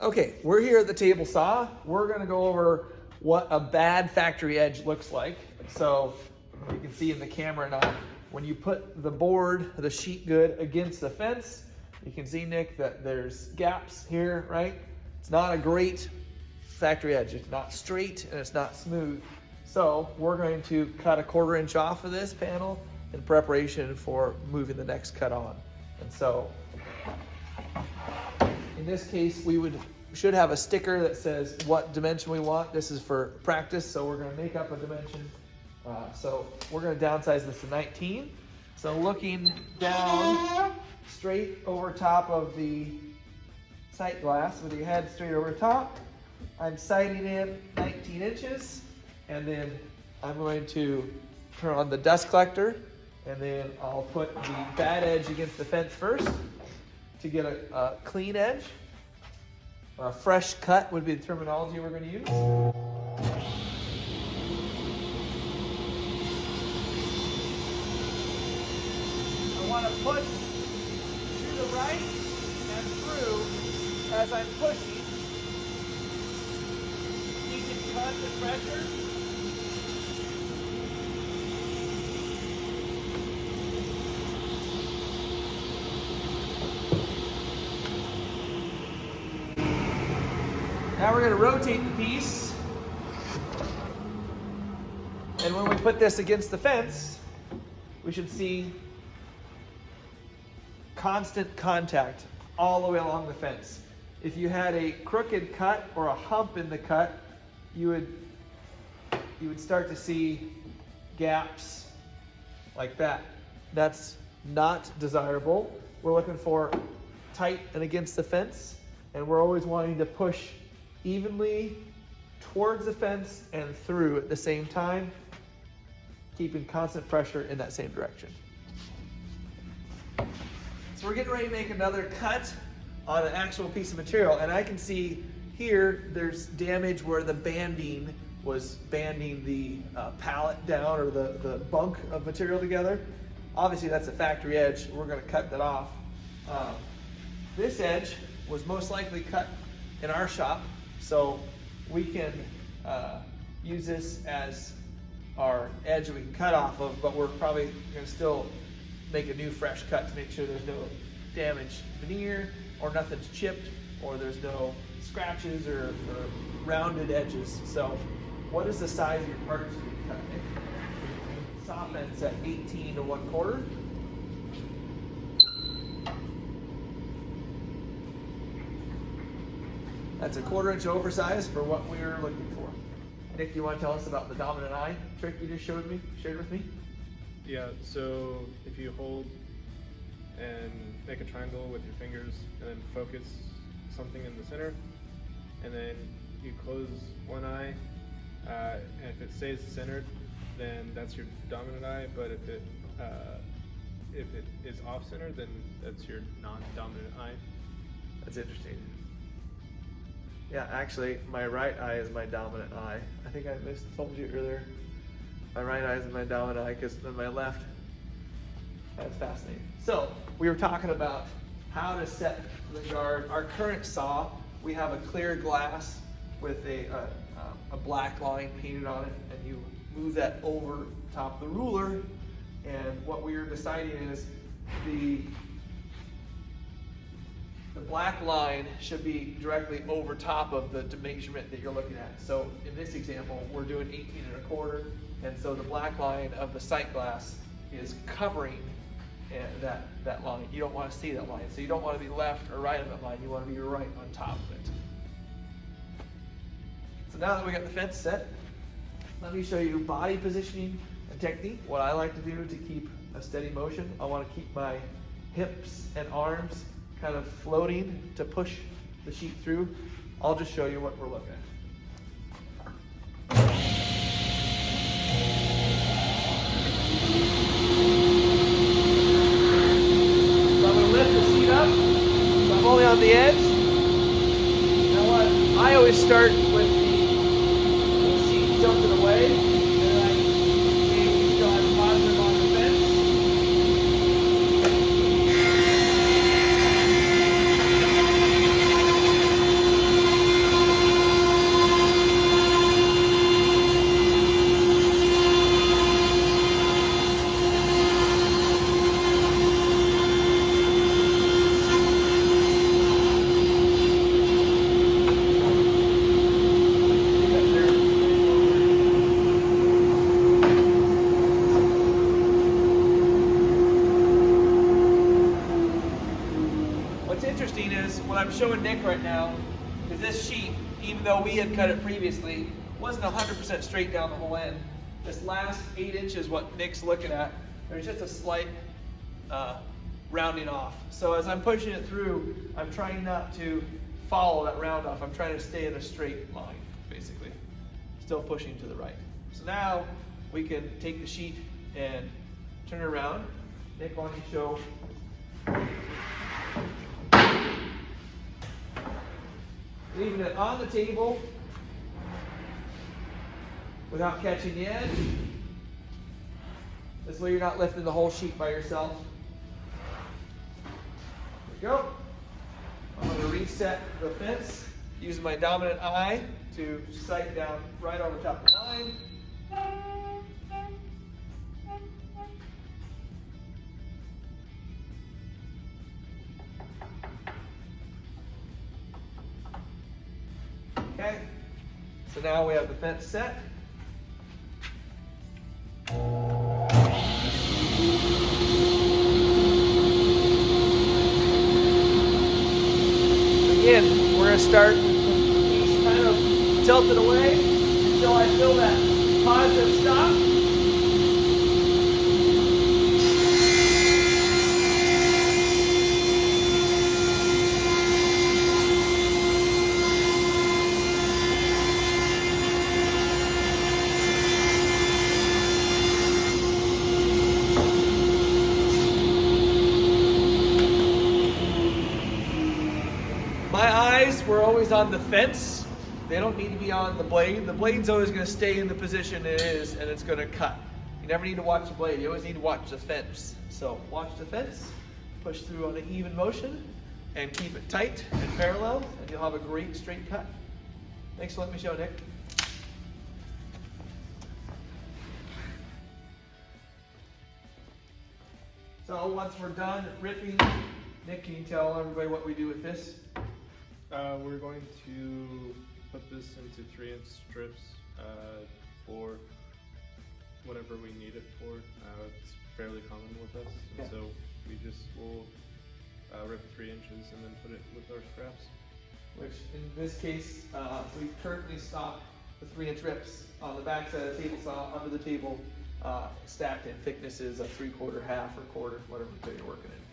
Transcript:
Okay, we're here at the table saw. We're gonna go over what a bad factory edge looks like. So you can see in the camera now, when you put the board, the sheet good against the fence, you can see, Nick, that there's gaps here, right? It's not a great factory edge. It's not straight and it's not smooth. So we're going to cut a 1/4 inch off of this panel in preparation for moving the next cut on. And so in this case, we should have a sticker that says what dimension we want. This is for practice, so we're going to make up a dimension. So we're going to downsize this to 19. So looking down straight over top of the sight glass with your head straight over top, I'm sighting in 19 inches, and then I'm going to turn on the dust collector, and then I'll put the bad edge against the fence first to get a clean edge. A fresh cut would be the terminology we're going to use. I want to push to the right and through as I'm pushing. Keeping constant pressure. Now we're going to rotate the piece, and when we put this against the fence, we should see constant contact all the way along the fence. If you had a crooked cut or a hump in the cut, you would start to see gaps like that. That's not desirable. We're looking for tight and against the fence, and we're always wanting to push evenly towards the fence and through at the same time, keeping constant pressure in that same direction. So we're getting ready to make another cut on an actual piece of material, and I can see here there's damage where the banding was banding the pallet down, or the bunk of material together. Obviously that's a factory edge. We're going to cut that off. This edge was most likely cut in our shop, so we can use this as our edge that we can cut off of, but we're probably going to still make a new fresh cut to make sure there's no damaged veneer, or nothing's chipped, or there's no scratches or rounded edges. So what is the size of your parts to be cut? Saw fence at 18 to 1/4. That's a 1/4 inch oversized for what we were looking for. Nick, do you want to tell us about the dominant eye trick you just shared with me? Yeah, so if you hold and make a triangle with your fingers and then focus something in the center, and then you close one eye, and if it stays centered, then that's your dominant eye, but if it is off center, then that's your non-dominant eye. That's interesting. Yeah, actually, my right eye is my dominant eye. I think I told you earlier. My right eye is my dominant eye, because then my left. That's fascinating. So we were talking about how to set the guard. Our current saw, we have a clear glass with a black line painted on it, and you move that over top the ruler. And what we were deciding is the black line should be directly over top of the measurement that you're looking at. So in this example, we're doing 18 1/4, and so the black line of the sight glass is covering that line. You don't want to see that line, so you don't want to be left or right on that line. You want to be right on top of it. So now that we got the fence set, let me show you body positioning and technique. What I like to do to keep a steady motion, I want to keep my hips and arms kind of floating to push the sheet through. I'll just show you what we're looking at. So I'm going to lift the sheet up, so I'm only on the edge. You know what? I always start with the sheet tilted away, and then I still have a positive on the fence. showing Nick right now is this sheet, even though we had cut it previously, wasn't 100% straight down the whole end. This last 8 inches, what Nick's looking at, there's just a slight rounding off. So as I'm pushing it through, I'm trying not to follow that round off. I'm trying to stay in a straight line, basically. Still pushing to the right. So now we can take the sheet and turn it around. Nick, why don't you show? Leaving it on the table without catching the edge. This way you're not lifting the whole sheet by yourself. There we go. I'm going to reset the fence using my dominant eye to sight down right on the top of the line. Okay, so now we have the fence set. Again, we're going to start these kind of tilted away until I feel that positive stop. My eyes were always on the fence. They don't need to be on the blade. The blade's always going to stay in the position it is, and it's going to cut. You never need to watch the blade. You always need to watch the fence. So watch the fence, push through on an even motion, and keep it tight and parallel, and you'll have a great straight cut. Thanks for letting me show, Nick. So once we're done ripping, Nick, can you tell everybody what we do with this? We're going to put this into 3-inch strips for whatever we need it for. It's fairly common with us, and so we just will rip 3 inches and then put it with our scraps. Which in this case, we currently stock the 3-inch rips on the back side of the table saw, under the table, stacked in thicknesses of 3/4, half, or quarter, whatever you're working in.